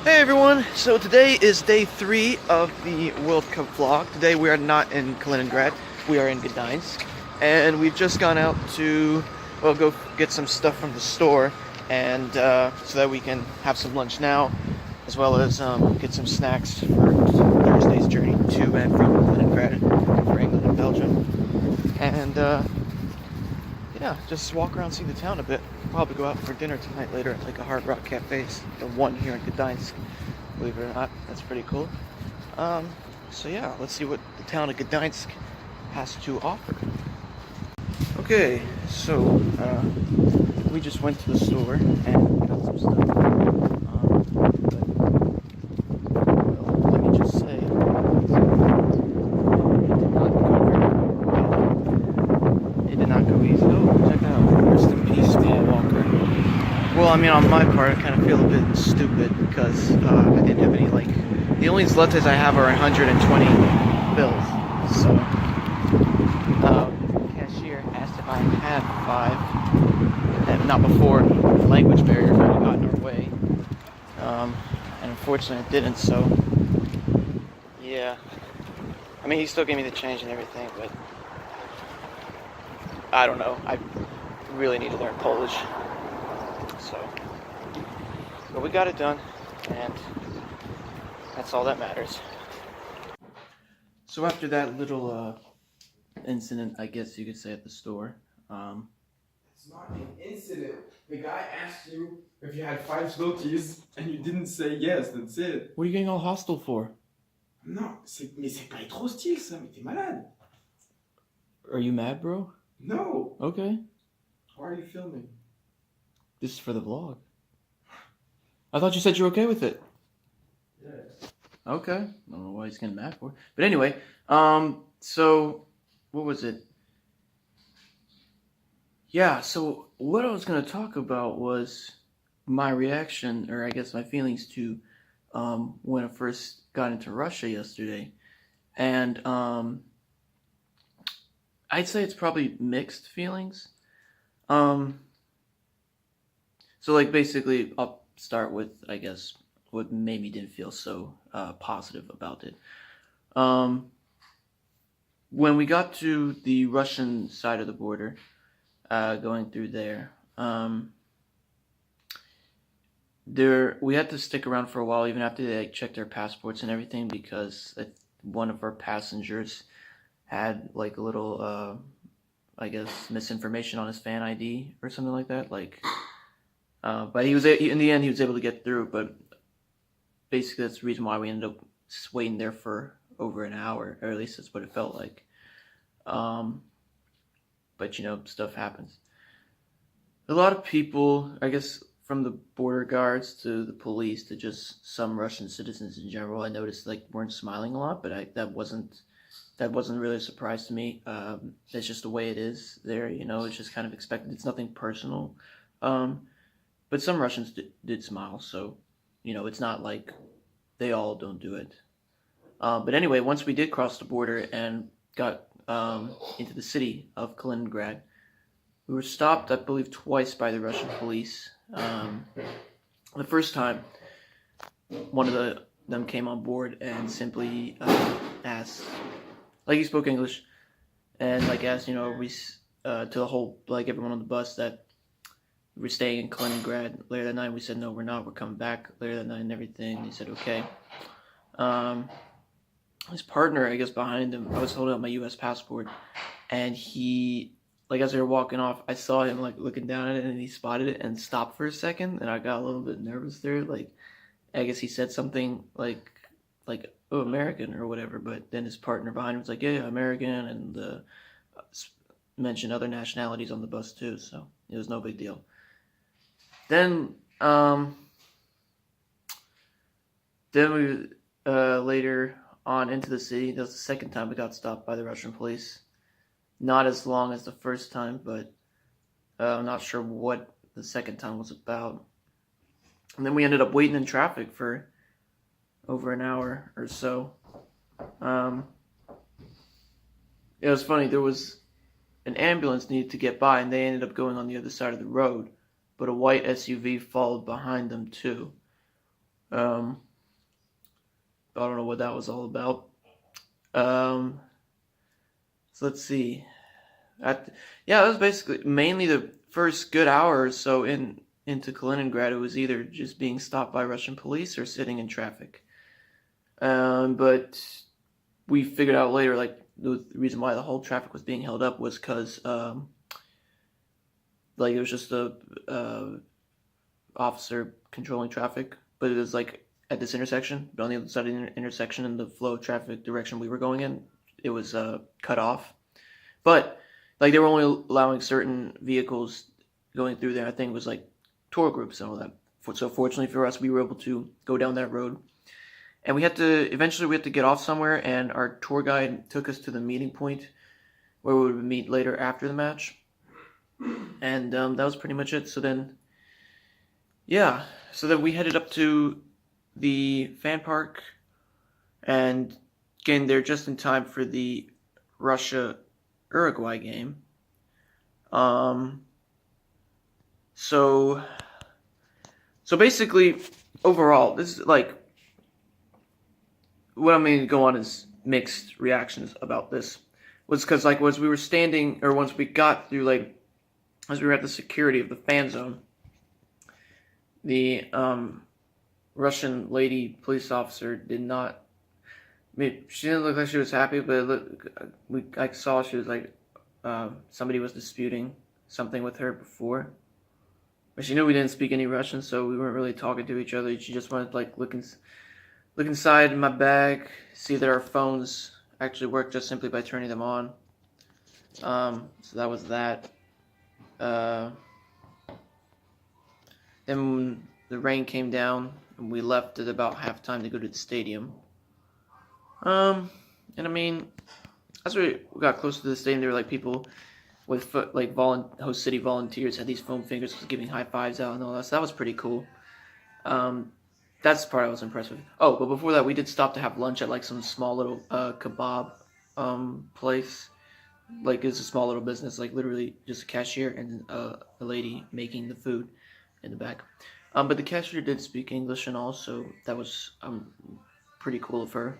Hey everyone, so today is day 3 of the World Cup vlog. Today we are not in Kaliningrad, we are in Gdansk. And we've just gone out to, well, go get some stuff from the store and so that we can have some lunch now, as well as get some snacks for Thursday's journey to and from Kaliningrad for England and Belgium. And yeah, just walk around, see the town a bit. Probably go out for dinner tonight later at like a Hard Rock Cafe, the one here in Gdansk. Believe it or not, that's pretty cool. So yeah, let's see what the town of Gdansk has to offer. Okay, so we just went to the store and got some stuff. Well, let me just say, it did not go easy. Oh, check it out. Rest in peace, Paul Walker. Well, I mean, on my part, I kind of feel a bit stupid because I didn't have any, like, the only zlotys I have are 120 bills. So, the cashier asked if I had 5, and not before the language barrier kind of got in our way. And unfortunately it didn't, so, yeah. I mean, he still gave me the change and everything, but I don't know. I really need to learn Polish. So, but we got it done, and that's all that matters. So after that little incident, I guess you could say, at the store, It's not an incident. The guy asked you if you had 5 zlotys and you didn't say yes, that's it. what are you getting all hostile for? Non, mais c'est pas trop style ça, mais t'es malade. Are you mad, bro? No. Okay. Why are you filming? This is for the vlog. I thought you said you're okay with it. Yeah. Okay. I don't know why he's getting mad for. But anyway, so what was it? Yeah, so what I was gonna talk about was my reaction, or I guess my feelings to when I first got into Russia yesterday. And I'd say it's probably mixed feelings. Um so like basically I'll start with, I guess, what made me didn't feel so positive about it. Um when we got to the Russian side of the border, going through there. There we had to stick around for a while, even after they checked our passports and everything, because one of our passengers had like a little, I guess, misinformation on his fan ID or something like that. But he was in the end he was able to get through. But basically, that's the reason why we ended up waiting there for over an hour, or at least that's what it felt like. But stuff happens. A lot of people, I guess, from the border guards to the police to just some Russian citizens in general, I noticed weren't smiling a lot, but that wasn't really a surprise to me. It's just the way it is there. It's just kind of expected. It's nothing personal. But some Russians did smile, so it's not like they all don't do it. But anyway, once we did cross the border and got into the city of Kaliningrad, we were stopped, I believe, twice by the Russian police. The first time, one of them came on board and simply asked, he spoke English, and asked, we to the whole, everyone on the bus, that we were staying in Kaliningrad later that night. We said, no, we're not. We're coming back later that night and everything. He said, okay. His partner, I guess, behind him, I was holding up my U.S. passport, and he, as they were walking off, I saw him looking down at it, and he spotted it and stopped for a second, and I got a little bit nervous there. I guess he said something like oh, American or whatever, but then his partner behind him was like, yeah, American, and mentioned other nationalities on the bus too, so it was no big deal. Then we later on into the city. That was the second time we got stopped by the Russian police. Not as long as the first time, but I'm not sure what the second time was about. And then we ended up waiting in traffic for over an hour or so. It was funny, there was an ambulance needed to get by, and they ended up going on the other side of the road, but a white SUV followed behind them too. Um, I don't know what that was all about. Um, so let's see. Yeah, it was basically mainly the first good hour or so into Kaliningrad. It was either just being stopped by Russian police or sitting in traffic. But we figured out later, like the reason why the whole traffic was being held up was because, like it was just a officer controlling traffic, but it was like at this intersection, but on the other side of the intersection in the flow of traffic direction we were going in, it was cut off. But like they were only allowing certain vehicles going through there. I think it was like tour groups and all that. So fortunately for us, we were able to go down that road. And we had to get off somewhere, and our tour guide took us to the meeting point where we would meet later after the match. And that was pretty much it. So then we headed up to the fan park and getting there just in time for the Russia-Uruguay game. So basically, overall, this is like what I'm going to go on is mixed reactions about this. Was because like once we were standing, or once we got through, like as we were at the security of the fan zone, the Russian lady police officer did not. I mean, she didn't look like she was happy, but I saw she was like somebody was disputing something with her before. But she knew we didn't speak any Russian, so we weren't really talking to each other. She just wanted to like look inside in my bag, see that our phones actually work just simply by turning them on. So that was that. Then the rain came down, and we left at about halftime to go to the stadium. And I mean, as we got closer to the stadium, there were like people with host city volunteers had these foam fingers giving high fives out and all that. So that was pretty cool. That's the part I was impressed with. Oh, but before that, we did stop to have lunch at like some small little kebab place. Like it's a small little business, like literally just a cashier and a lady making the food in the back. But the cashier did speak English and all, so that was pretty cool of her.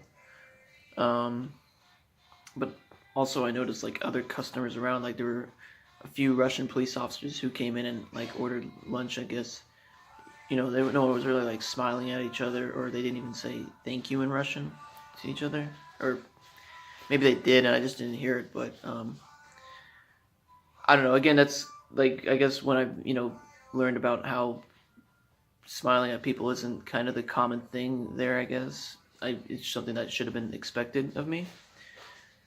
But also I noticed like other customers around, like there were a few Russian police officers who came in and like ordered lunch, I guess. You know, no one was really like smiling at each other, or they didn't even say thank you in Russian to each other, or maybe they did and I just didn't hear it. But I don't know. Again, that's like I guess when I learned about how smiling at people isn't kind of the common thing there. I guess it's something that should have been expected of me.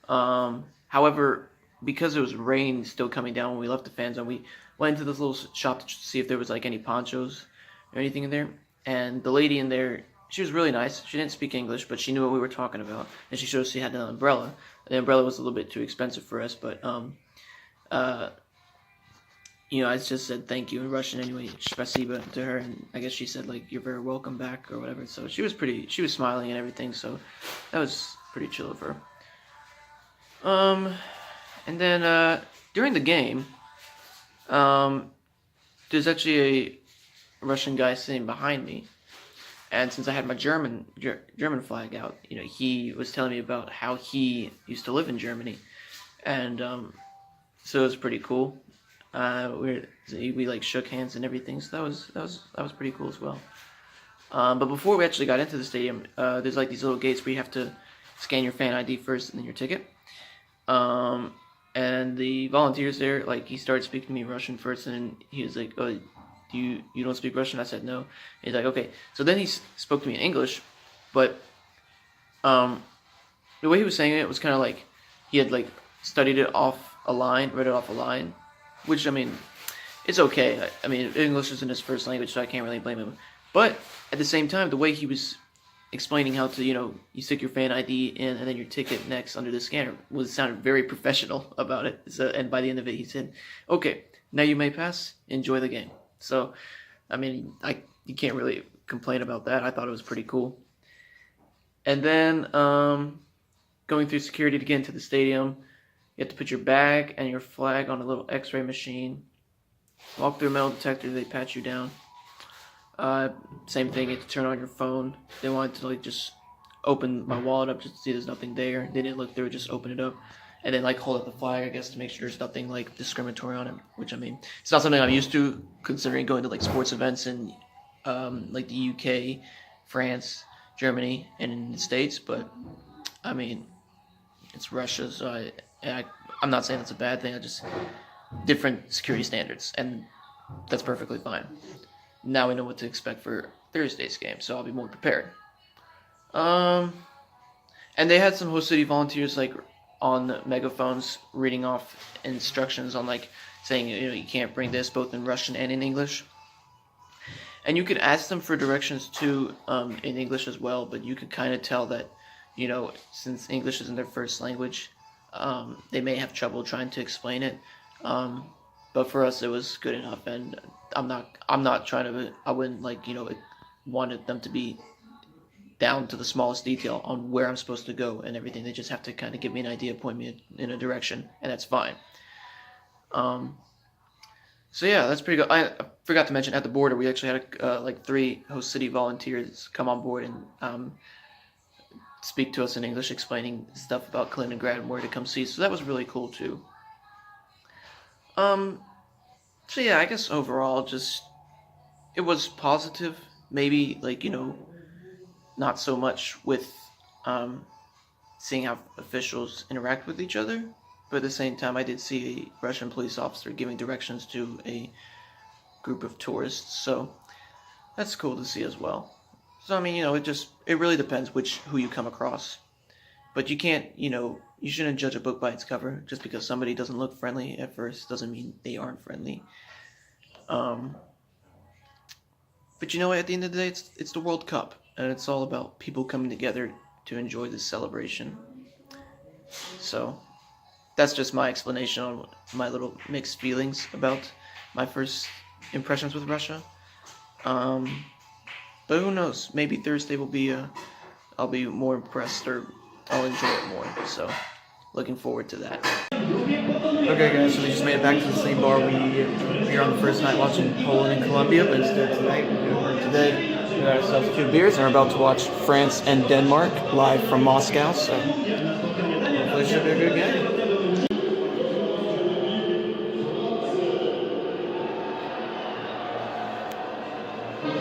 However, because it was rain still coming down when we left the fan zone, we went into this little shop to see if there was like any ponchos or anything in there. And the lady in there, she was really nice. She didn't speak English, but she knew what we were talking about. And she showed us she had an umbrella. The umbrella was a little bit too expensive for us, but I just said thank you in Russian anyway, spasiba to her, and I guess she said like you're very welcome back or whatever. So she was smiling and everything. So that was pretty chill of her. And then during the game, there's actually a Russian guy sitting behind me, and since I had my German flag out, he was telling me about how he used to live in Germany, and so it was pretty cool. We like shook hands and everything, so that was pretty cool as well. But before we actually got into the stadium, there's like these little gates where you have to scan your fan ID first and then your ticket. And the volunteers there, like, he started speaking to me in Russian first, and he was like, "Oh, you don't speak Russian?" I said no. He's like, "Okay." So then he spoke to me in English, but the way he was saying it was kind of like he had like read it off a line, which I mean, it's okay. I mean, English isn't his first language, so I can't really blame him. But at the same time, the way he was explaining how to, you stick your fan ID in and then your ticket next under the scanner sounded very professional about it. So, and by the end of it, he said, "Okay, now you may pass. Enjoy the game." So, I mean, you can't really complain about that. I thought it was pretty cool. And then going through security to get into the stadium, you have to put your bag and your flag on a little X-ray machine. Walk through a metal detector, they pat you down. Same thing, you had to turn on your phone. They wanted to like just open my wallet up just to see there's nothing there. They didn't look through it, just open it up. And then like hold up the flag, I guess, to make sure there's nothing like discriminatory on it. Which I mean, it's not something I'm used to considering going to like sports events in like the UK, France, Germany, and in the States. But I mean, it's Russia, so I'm not saying that's a bad thing. I just different security standards, and that's perfectly fine. Now we know what to expect for Thursday's game, so I'll be more prepared. And they had some host city volunteers like on megaphones reading off instructions on like saying you can't bring this both in Russian and in English. And you could ask them for directions too in English as well, but you could kind of tell that since English isn't their first language, they may have trouble trying to explain it. But for us, it was good enough, and I'm not trying to. I wouldn't wanted them to be down to the smallest detail on where I'm supposed to go and everything. They just have to kind of give me an idea, point me in a direction, and that's fine. So yeah, that's pretty good. I forgot to mention at the border we actually had like 3 host city volunteers come on board and speak to us in English, explaining stuff about Kaliningrad and where to come see. So that was really cool too. So yeah, I guess overall, just it was positive. Maybe not so much with seeing how officials interact with each other, but at the same time, I did see a Russian police officer giving directions to a group of tourists, so that's cool to see as well. So I mean, it really depends who you come across, but you can't, you shouldn't judge a book by its cover. Just because somebody doesn't look friendly at first doesn't mean they aren't friendly. But at the end of the day, it's the World Cup, and it's all about people coming together to enjoy this celebration. So that's just my explanation on my little mixed feelings about my first impressions with Russia. But who knows? Maybe Thursday will be I'll be more impressed, or I'll enjoy it more. So looking forward to that. Okay guys, so we just made it back to the same bar we were on the first night watching Poland and Colombia, but instead today we got ourselves 2 beers and we're about to watch France and Denmark live from Moscow, so hopefully it should be a good game.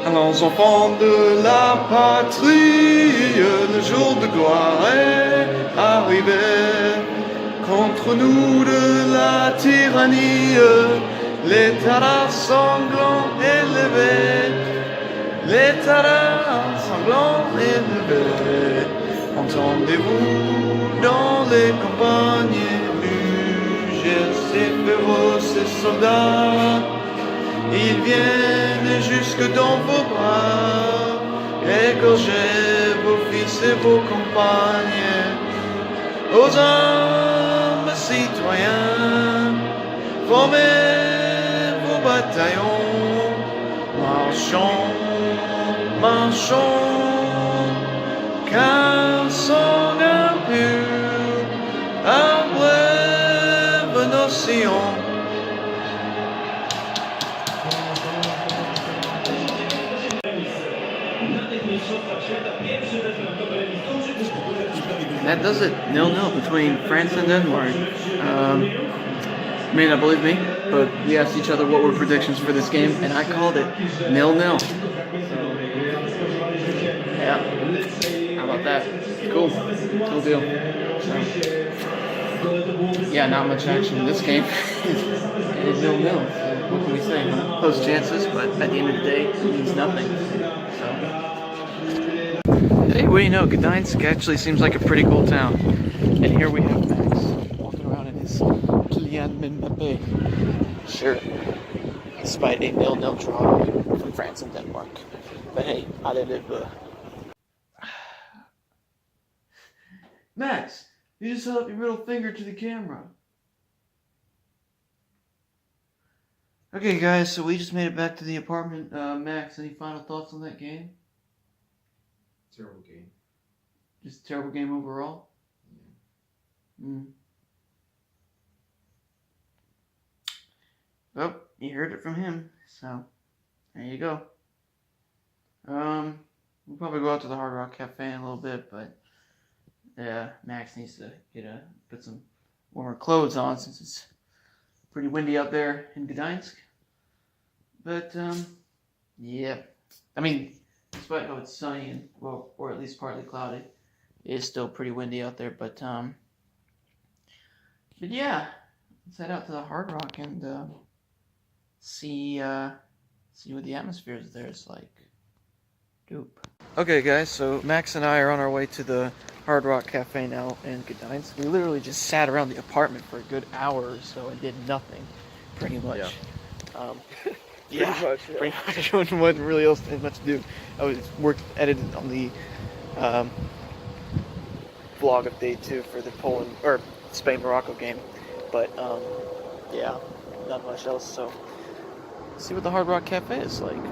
Allons enfants de la patrie, le jour de gloire est arrivé. Contre nous de la tyrannie, l'État sanglant élevé, l'État sanglant élevé. Entendez-vous dans les campagnes ruger ces féroces soldats? Ils viennent jusque dans vos bras, égorger vos fils et vos compagnes. Aux hommes citoyens, formez vos bataillons, marchons, marchons, car sang impur abreuve nos sillons. That does it, 0-0 between France and Denmark. You may not believe me, but we asked each other what were predictions for this game, and I called it 0-0. Yeah, how about that? Cool deal. Yeah, not much action in this game. It is 0-0. What can we say? Close chances, but at the end of the day, it means nothing. So. Hey, what do you know? Gdansk actually seems like a pretty cool town. And here we have Max walking around in his Kylian Mbappé shirt, despite a 0-0 draw from France and Denmark. But hey, allez. Max, you just held up your middle finger to the camera. Okay, guys, so we just made it back to the apartment. Max, any final thoughts on that game? Terrible game. Just a terrible game overall? Yeah. Well, you heard it from him, so there you go. We'll probably go out to the Hard Rock Cafe in a little bit, but yeah, Max needs to put some warmer clothes on since it's pretty windy out there in Gdansk. But yeah, I mean, despite how it's sunny and well, or at least partly cloudy, it is still pretty windy out there. But yeah, let's head out to the Hard Rock and see what the atmosphere is there is like. Dope. Okay guys, so Max and I are on our way to the Hard Rock Cafe now in Gdansk. We literally just sat around the apartment for a good hour or so and did nothing, pretty much. Yeah. Pretty much. Wasn't really else much to do. I was edited on the vlog of day 2 for the Poland or Spain-Morocco game, but yeah, not much else. So let's see what the Hard Rock Cafe is like.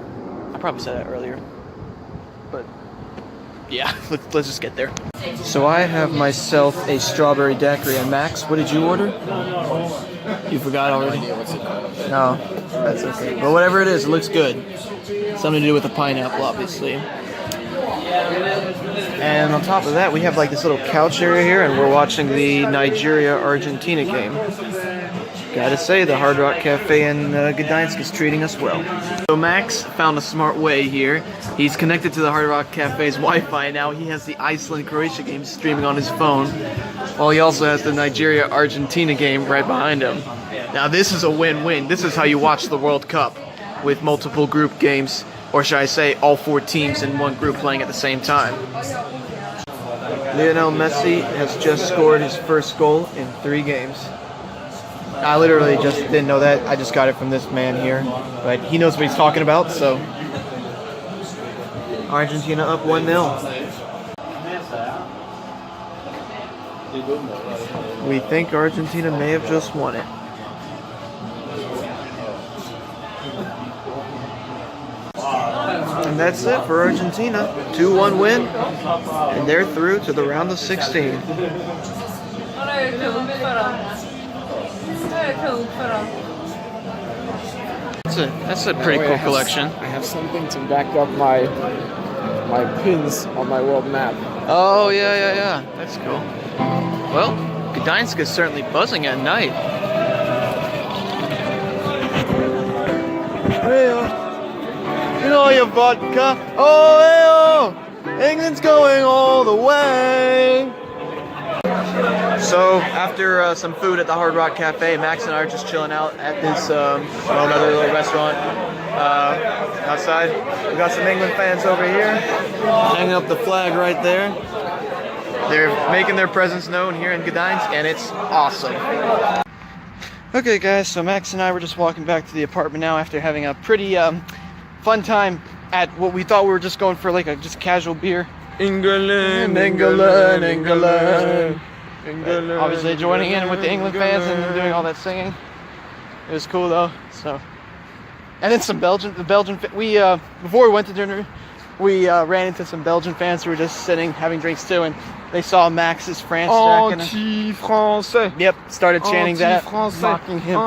I probably said that earlier. But yeah, let's just get there. So I have myself a strawberry daiquiri. And Max, what did you order? You forgot already? No, that's okay. But whatever it is, it looks good. Something to do with the pineapple, obviously. And on top of that, we have like this little couch area here, and we're watching the Nigeria-Argentina game. Gotta say, the Hard Rock Cafe in Gdansk is treating us well. So Max found a smart way here. He's connected to the Hard Rock Cafe's Wi-Fi now. He has the Iceland-Croatia game streaming on his phone, while he also has the Nigeria-Argentina game right behind him. Now this is a win-win. This is how you watch the World Cup, with multiple group games, or should I say all 4 teams in one group playing at the same time. Lionel Messi has just scored his first goal in 3 games. I literally just didn't know that. I just got it from this man here. But he knows what he's talking about, so. Argentina up 1-0. We think Argentina may have just won it. And that's it for Argentina. 2-1 win. And they're through to the round of 16. That's a pretty cool collection. I have something to back up my pins on my world map. Oh yeah. That's cool. Well, Gdansk is certainly buzzing at night. You know your vodka. Oh, England's going all the way. So after some food at the Hard Rock Cafe, Max and I are just chilling out at this another little restaurant outside. We got some England fans over here, hanging up the flag right there. They're making their presence known here in Gdansk, and it's awesome. Okay, guys, so Max and I were just walking back to the apartment now after having a pretty fun time at what we thought we were just going for, like a just casual beer. England. Obviously joining in with the England fans and doing all that singing. It was cool though. So, and then some Belgian. We before we went to dinner, we ran into some Belgian fans who were just sitting having drinks too, and they saw Max's France jacket. Anti-français. Yep, started chanting that, mocking him.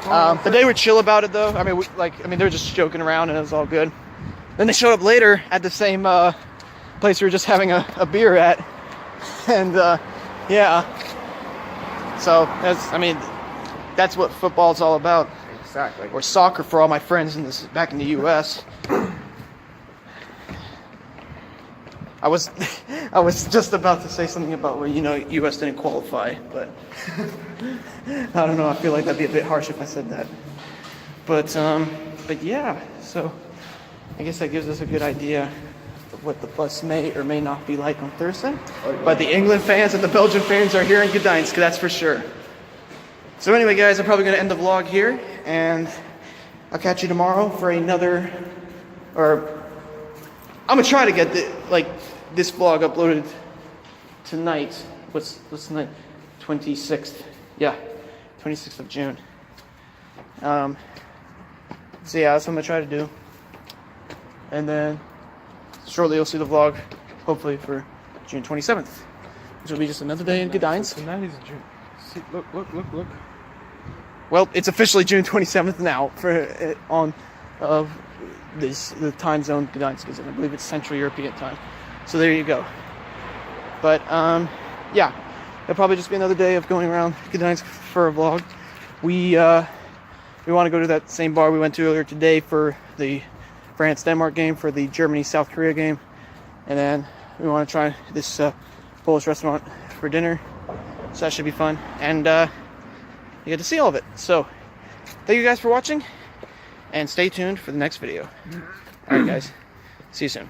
But they were chill about it though. I mean, they were just joking around and it was all good. Then they showed up later at the same place we were just having a beer at, and yeah. So that's what football's all about. Exactly. Or soccer for all my friends back in the U.S. I was just about to say something about where U.S. didn't qualify, but I don't know. I feel like that'd be a bit harsh if I said that. But yeah. So I guess that gives us a good idea of what the bus may or may not be like on Thursday. But the England fans and the Belgian fans are here in Gdansk, that's for sure. So anyway, guys, I'm probably going to end the vlog here, and I'll catch you tomorrow for another, or I'm going to try to get this vlog uploaded tonight. What's tonight? 26th. Yeah, 26th of June. So yeah, that's what I'm going to try to do. And then shortly you'll see the vlog, hopefully for June 27th, which will be just another day in Gdansk. So tonight is June. See, look. Well, it's officially June 27th now on the time zone Gdansk is in. I believe it's Central European time. So there you go. But yeah, it'll probably just be another day of going around Gdansk for a vlog. We want to go to that same bar we went to earlier today for the France-Denmark game, for the Germany-South Korea game, and then we want to try this Polish restaurant for dinner. So that should be fun, and you get to see all of it. So thank you guys for watching, and stay tuned for the next video. All right, guys, see you soon.